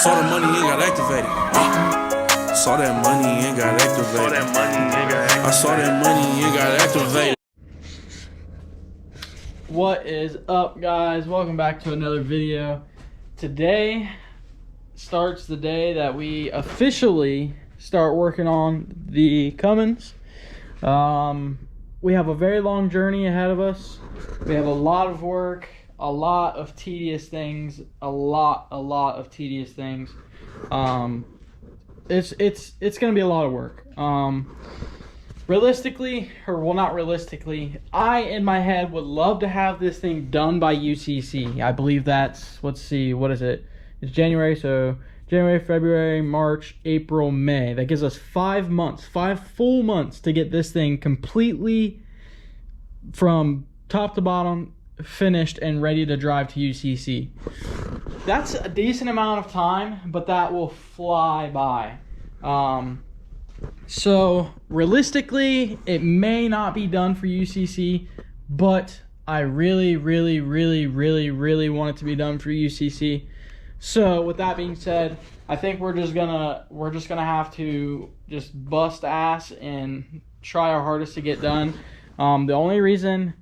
Saw the money and got activated. Saw that money and got activated. I saw that money and got activated. What is up, guys? Welcome back to another video. Today starts the day that we officially start working on the Cummins. We have a very long journey ahead of us. We have a lot of work, a lot of tedious things, a lot of tedious things. It's gonna be a lot of work. Realistically, or well, not realistically, I in my head would love to have this thing done by UCC. I believe that's, let's see, what is it? It's January, so January, February, March, April, May. That gives us 5 months, 5 full months to get this thing completely from top to bottom finished and ready to drive to UCC. That's a decent amount of time, but that will fly by. So realistically, it may not be done for UCC, but I really want it to be done for UCC. So with that being said, I think we're just gonna have to just bust ass and try our hardest to get done. The only reason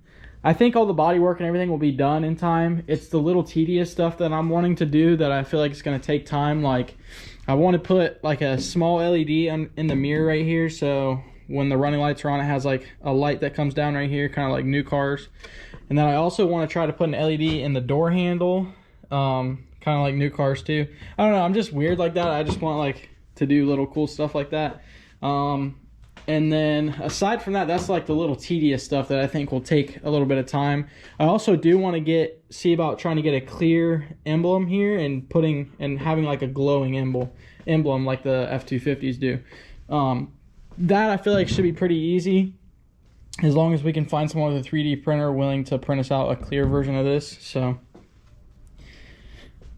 I think all the body work and everything will be done in time, it's the little tedious stuff that I'm wanting to do that I feel like it's gonna take time. Like I want to put like a small LED in the mirror right here, so when the running lights are on, it has like a light that comes down right here, kind of like new cars. And then I also want to try to put an LED in the door handle, kind of like new cars too. I don't know, I'm just weird like that. I just want like to do little cool stuff like that. And then aside from that, that's like the little tedious stuff that I think will take a little bit of time. I also do want to see about trying to get a clear emblem here and having like a glowing emblem like the F-250s do. That I feel like should be pretty easy as long as we can find someone with a 3D printer willing to print us out a clear version of this. So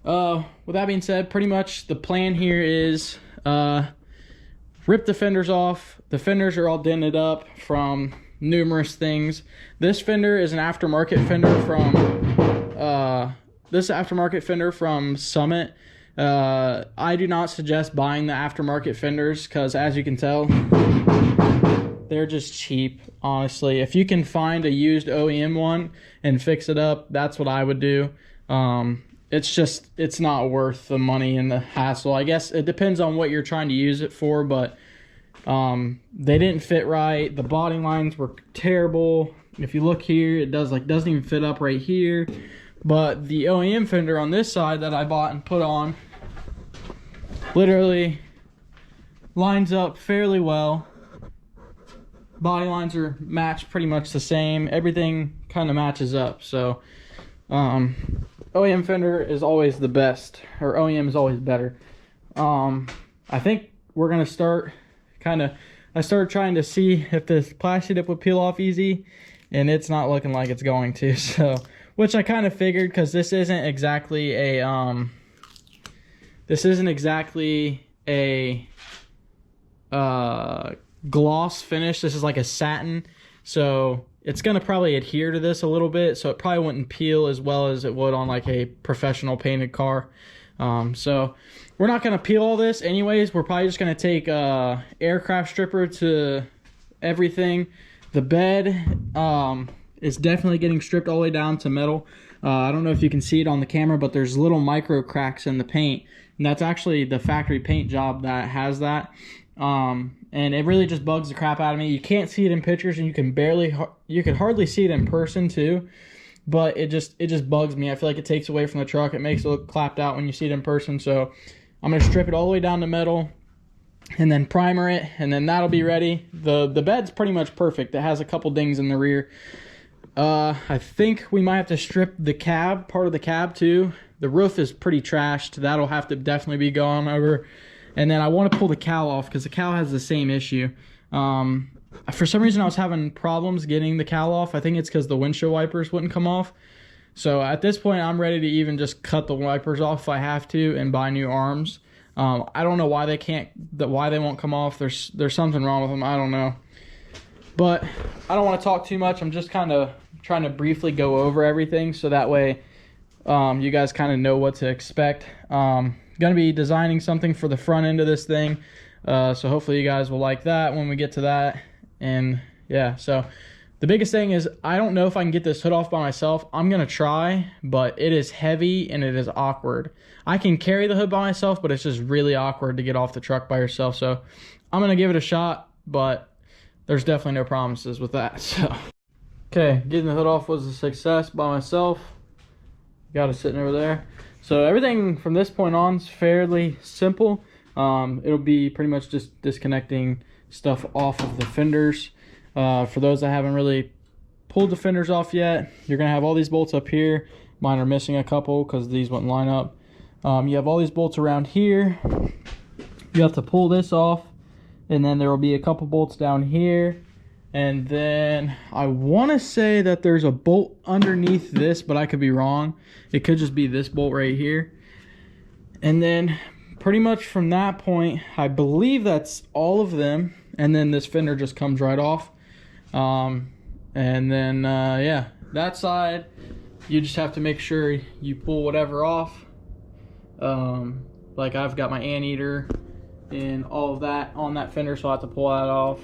with that being said, pretty much the plan here is rip the fenders off. The fenders are all dented up from numerous things. This fender is an aftermarket fender from Summit. I do not suggest buying the aftermarket fenders because, as you can tell, they're just cheap, honestly. If you can find a used OEM one and fix it up, that's what I would do. It's not worth the money and the hassle. I guess it depends on what you're trying to use it for, but they didn't fit right. The body lines were terrible. If you look here, it doesn't even fit up right here. But the OEM fender on this side that I bought and put on literally lines up fairly well. Body lines are matched pretty much the same. Everything kind of matches up. So OEM fender is always the best, or OEM is always better. I think we're gonna start I started trying to see if this plastic dip would peel off easy, and it's not looking like it's going to. So, which I kind of figured, because this isn't exactly a gloss finish. This is like a satin, so it's gonna probably adhere to this a little bit, so it probably wouldn't peel as well as it would on like a professional painted car. So we're not gonna peel all this anyways. We're probably just gonna take aircraft stripper to everything. The bed is definitely getting stripped all the way down to metal. I don't know if you can see it on the camera, but there's little micro cracks in the paint, and that's actually the factory paint job that has that. And it really just bugs the crap out of me. You can't see it in pictures, and you can hardly see it in person too. But it just bugs me. I feel like it takes away from the truck. It makes it look clapped out when you see it in person. So I'm gonna strip it all the way down to metal and then primer it, and then that'll be ready. The bed's pretty much perfect. It has a couple dings in the rear. I think we might have to strip the cab, part of the cab too. The roof is pretty trashed. That'll have to definitely be gone over. And then I want to pull the cowl off because the cowl has the same issue. For some reason I was having problems getting the cowl off. I think it's because the windshield wipers wouldn't come off. So at this point I'm ready to even just cut the wipers off if I have to and buy new arms. I don't know why they won't come off. There's something wrong with them. I don't know. But I don't want to talk too much. I'm just kind of trying to briefly go over everything so that way you guys kind of know what to expect. Gonna be designing something for the front end of this thing. So hopefully you guys will like that when we get to that. And yeah, so the biggest thing is I don't know if I can get this hood off by myself. I'm gonna try, but it is heavy and it is awkward. I can carry the hood by myself, but it's just really awkward to get off the truck by yourself. So I'm gonna give it a shot, but there's definitely no promises with that. So okay, getting the hood off was a success by myself. Got it sitting over there. So everything from this point on is fairly simple. It'll be pretty much just disconnecting stuff off of the fenders. For those that haven't really pulled the fenders off yet, you're gonna have all these bolts up here. Mine are missing a couple because these wouldn't line up. You have all these bolts around here. You have to pull this off, and then there will be a couple bolts down here. And then I want to say that there's a bolt underneath this, but I could be wrong. It could just be this bolt right here. And then pretty much from that point, I believe that's all of them. And then this fender just comes right off. And then, yeah, that side, you just have to make sure you pull whatever off. Like I've got my anteater and all of that on that fender, so I have to pull that off.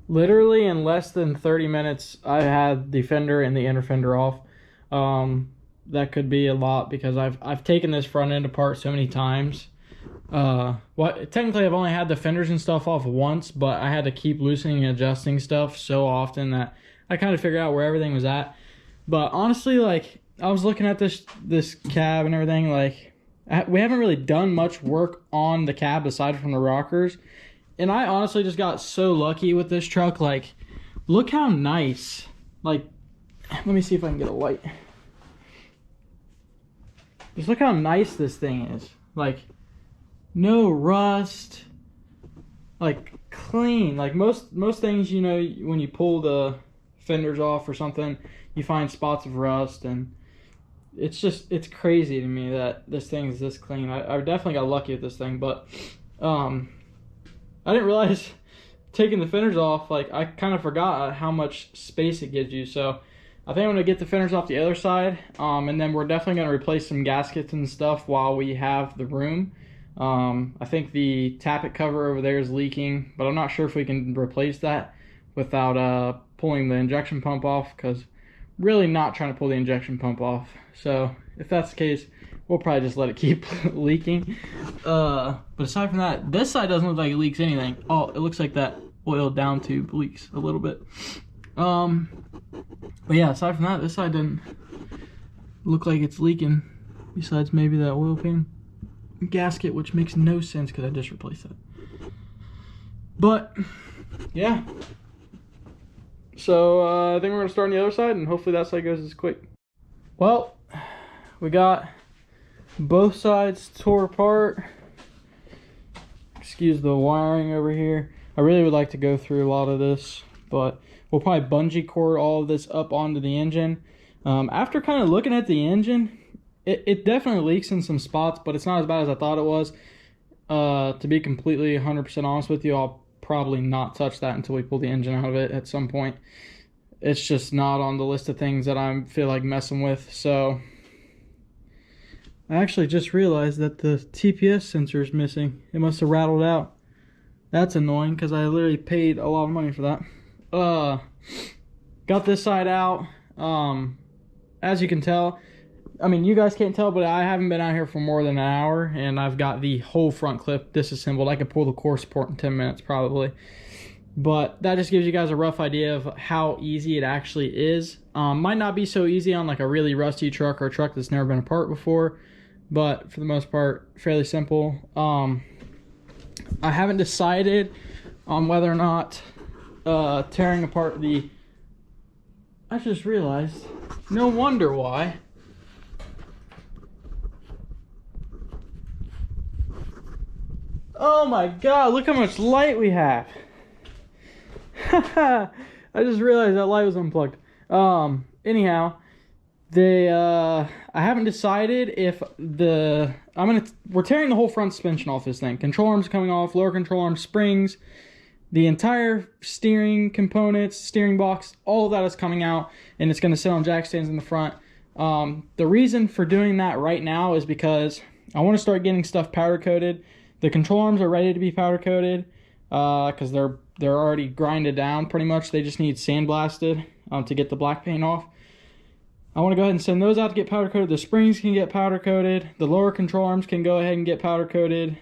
Literally in less than 30 minutes, I had the fender and the inner fender off. That could be a lot because I've taken this front end apart so many times. Technically I've only had the fenders and stuff off once, but I had to keep loosening and adjusting stuff so often that I kind of figured out where everything was at. But honestly, like, I was looking at this cab and everything, like, we haven't really done much work on the cab aside from the rockers. And I honestly just got so lucky with this truck. Like, look how nice. Like, let me see if I can get a light. Just look how nice this thing is. Like, no rust. Like, clean. Like, most things, you know, when you pull the fenders off or something, you find spots of rust. And it's just, it's crazy to me that this thing is this clean. I definitely got lucky with this thing. But, I didn't realize taking the fenders off, like, I kind of forgot how much space it gives you. So I think I'm going to get the fenders off the other side, and then we're definitely going to replace some gaskets and stuff while we have the room. I think the tappet cover over there is leaking, but I'm not sure if we can replace that without pulling the injection pump off, because really not trying to pull the injection pump off. So if that's the case, we'll probably just let it keep leaking. But aside from that, this side doesn't look like it leaks anything. Oh, it looks like that oil down tube leaks a little bit. But yeah, aside from that, this side doesn't look like it's leaking, besides maybe that oil pan gasket, which makes no sense because I just replaced that. But yeah, so I think we're gonna start on the other side, and hopefully that side goes as quick. Well, we got both sides tore apart. Excuse the wiring over here. I really would like to go through a lot of this, but we'll probably bungee cord all of this up onto the engine. After kind of looking at the engine, it definitely leaks in some spots, but it's not as bad as I thought it was. To be completely 100% honest with you, I'll probably not touch that until we pull the engine out of it at some point. It's just not on the list of things that I feel like messing with. So I actually just realized that the TPS sensor is missing. It must have rattled out. That's annoying because I literally paid a lot of money for that. Got this side out. As you can tell, I mean, you guys can't tell, but I haven't been out here for more than an hour, and I've got the whole front clip disassembled. I could pull the core support in 10 minutes probably. But that just gives you guys a rough idea of how easy it actually is. Might not be so easy on like a really rusty truck or a truck that's never been apart before, but for the most part, fairly simple. I haven't decided on whether or not tearing apart the... I just realized, no wonder why. Oh my god, look how much light we have. I just realized that light was unplugged. Anyhow, I haven't decided if we're tearing the whole front suspension off this thing. Control arms coming off, lower control arm, springs, the entire steering components, steering box, all of that is coming out, and it's going to sit on jack stands in the front. The reason for doing that right now is because I want to start getting stuff powder coated. The control arms are ready to be powder coated because they're already grinded down pretty much. They just need sandblasted to get the black paint off. I want to go ahead and send those out to get powder coated. The springs can get powder coated. The lower control arms can go ahead and get powder coated.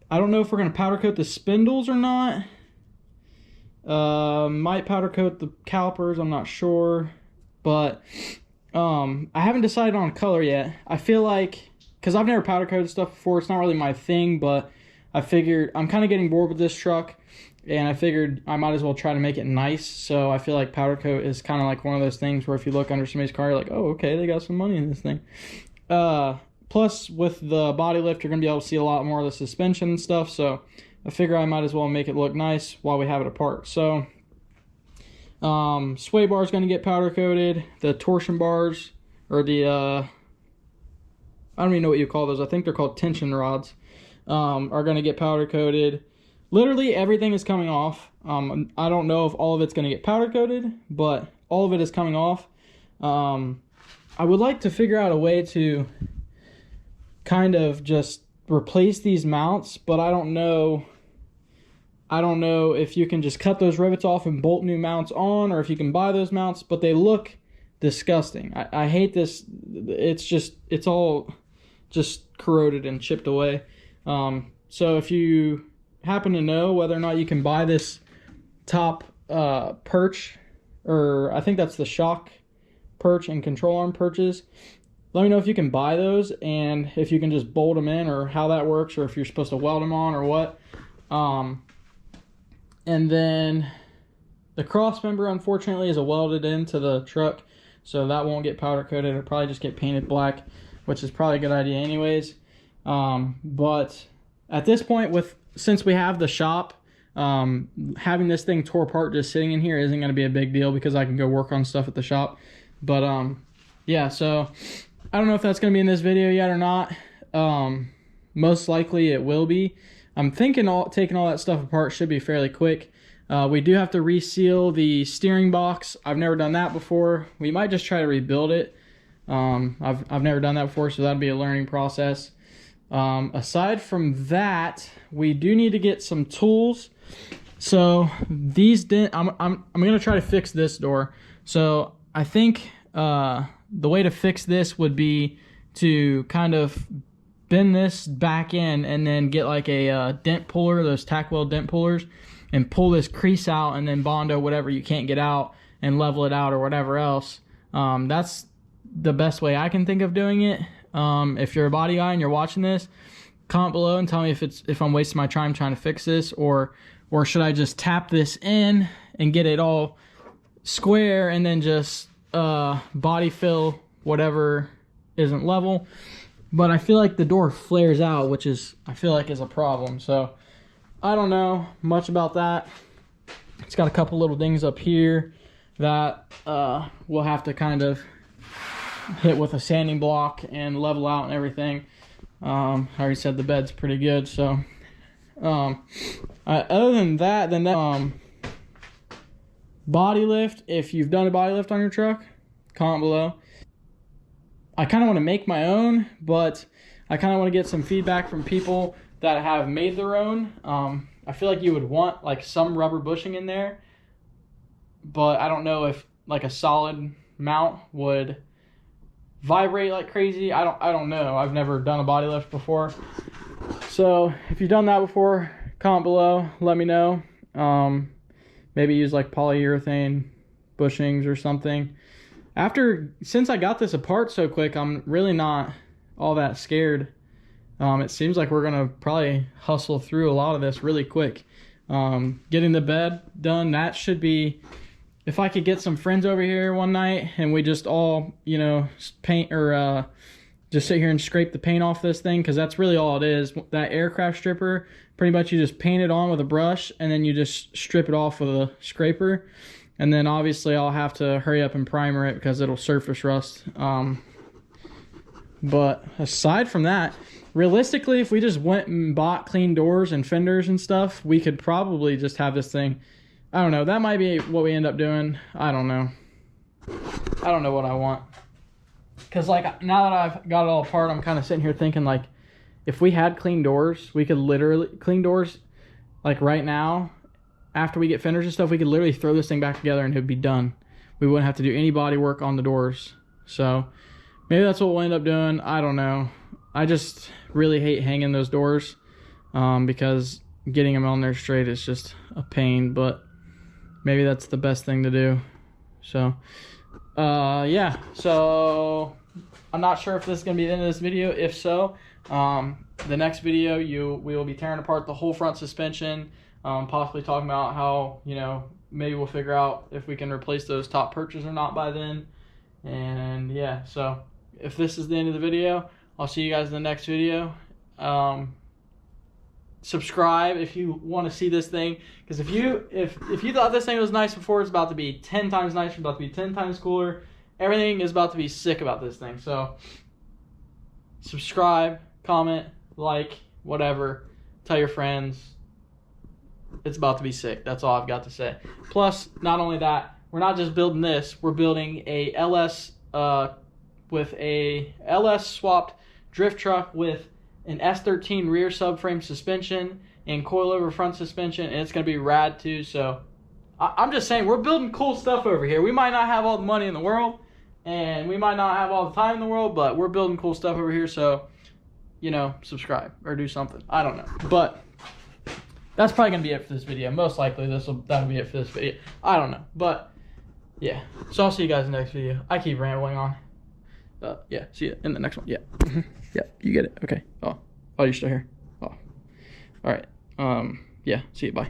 I don't know if we're going to powder coat the spindles or not. Might powder coat the calipers, I'm not sure. But I haven't decided on color yet. I feel like, because I've never powder coated stuff before, it's not really my thing, but I figured I'm kind of getting bored with this truck, and I figured I might as well try to make it nice. So I feel like powder coat is kind of like one of those things where if you look under somebody's car, you're like, oh, okay, they got some money in this thing. Plus, with the body lift, you're going to be able to see a lot more of the suspension and stuff, so I figure I might as well make it look nice while we have it apart. So, sway bar is going to get powder coated. The torsion bars, or the, I don't even know what you call those. I think they're called tension rods, are going to get powder coated. Literally everything is coming off. I don't know if all of it's going to get powder coated, but all of it is coming off. I would like to figure out a way to kind of just replace these mounts, but I don't know if you can just cut those rivets off and bolt new mounts on, or if you can buy those mounts, but they look disgusting. I hate this. It's all just corroded and chipped away. So if you happen to know whether or not you can buy this top perch, or I think that's the shock perch and control arm perches, let me know if you can buy those and if you can just bolt them in, or how that works, or if you're supposed to weld them on or what. And then the cross member, unfortunately, is welded into the truck, so that won't get powder coated. It'll probably just get painted black, which is probably a good idea anyways. But at this point, since we have the shop, having this thing tore apart just sitting in here isn't going to be a big deal because I can go work on stuff at the shop. But yeah, so I don't know if that's going to be in this video yet or not. Most likely it will be. I'm thinking taking all that stuff apart should be fairly quick. We do have to reseal the steering box. I've never done that before. We might just try to rebuild it. I've never done that before, so that'd be a learning process. Aside from that, we do need to get some tools. So these I'm gonna try to fix this door. So I think the way to fix this would be to kind of bend this back in and then get like a dent puller, those tack weld dent pullers, and pull this crease out, and then Bondo whatever you can't get out and level it out or whatever else. That's the best way I can think of doing it. If you're a body guy and you're watching this, comment below and tell me if I'm wasting my time trying to fix this, or should I just tap this in and get it all square and then just body fill whatever isn't level. But I feel like the door flares out, which I feel like is a problem. So I don't know much about that. It's got a couple little things up here that we'll have to kind of hit with a sanding block and level out and everything. I already said the bed's pretty good. So other than that, body lift, if you've done a body lift on your truck, comment below. I kind of want to make my own, but I kind of want to get some feedback from people that have made their own. I feel like you would want like some rubber bushing in there, but I don't know if like a solid mount would vibrate like crazy. I don't know. I've never done a body lift before. So if you've done that before, comment below, let me know. Maybe use like polyurethane bushings or something. Since I got this apart so quick, I'm really not all that scared. It seems like we're gonna probably hustle through a lot of this really quick. Getting the bed done, that should be, if I could get some friends over here one night and we just all, you know, paint or just sit here and scrape the paint off this thing, because that's really all it is. That aircraft stripper, pretty much you just paint it on with a brush and then you just strip it off with a scraper. And then obviously I'll have to hurry up and primer it because it'll surface rust. But aside from that, realistically, if we just went and bought clean doors and fenders and stuff, we could probably just have this thing. I don't know. That might be what we end up doing. I don't know. I don't know what I want. Because, like, now that I've got it all apart, I'm kind of sitting here thinking, like, if we had clean doors, we could literally, clean doors, like, right now, after we get fenders and stuff, we could literally throw this thing back together and it would be done. We wouldn't have to do any body work on the doors. So, maybe that's what we'll end up doing. I don't know. I just really hate hanging those doors because getting them on there straight is just a pain, but maybe that's the best thing to do. So, yeah. So, I'm not sure if this is going to be the end of this video. If so, the next video, we will be tearing apart the whole front suspension, possibly talking about how, you know, maybe we'll figure out if we can replace those top perches or not by then. And, yeah, so if this is the end of the video, I'll see you guys in the next video. Subscribe if you want to see this thing, because if you thought this thing was nice before, it's about to be 10 times nicer, it's about to be 10 times cooler. Everything is about to be sick about this thing. So subscribe, comment, like, whatever. Tell your friends. It's about to be sick. That's all I've got to say. Plus, not only that, we're not just building this. We're building a LS with a LS swapped drift truck with an S13 rear subframe suspension and coilover front suspension, and it's going to be rad too. So I'm just saying, we're building cool stuff over here. We might not have all the money in the world, and we might not have all the time in the world, but we're building cool stuff over here. So, you know, subscribe or do something. I don't know. But that's probably going to be it for this video. Most likely that'll be it for this video. I don't know. But, yeah. So I'll see you guys in the next video. I keep rambling on. Yeah, see you in the next one. Yeah. Yeah, you get it. Okay. Oh, you're still here. Oh. All right. Yeah, see you. Bye.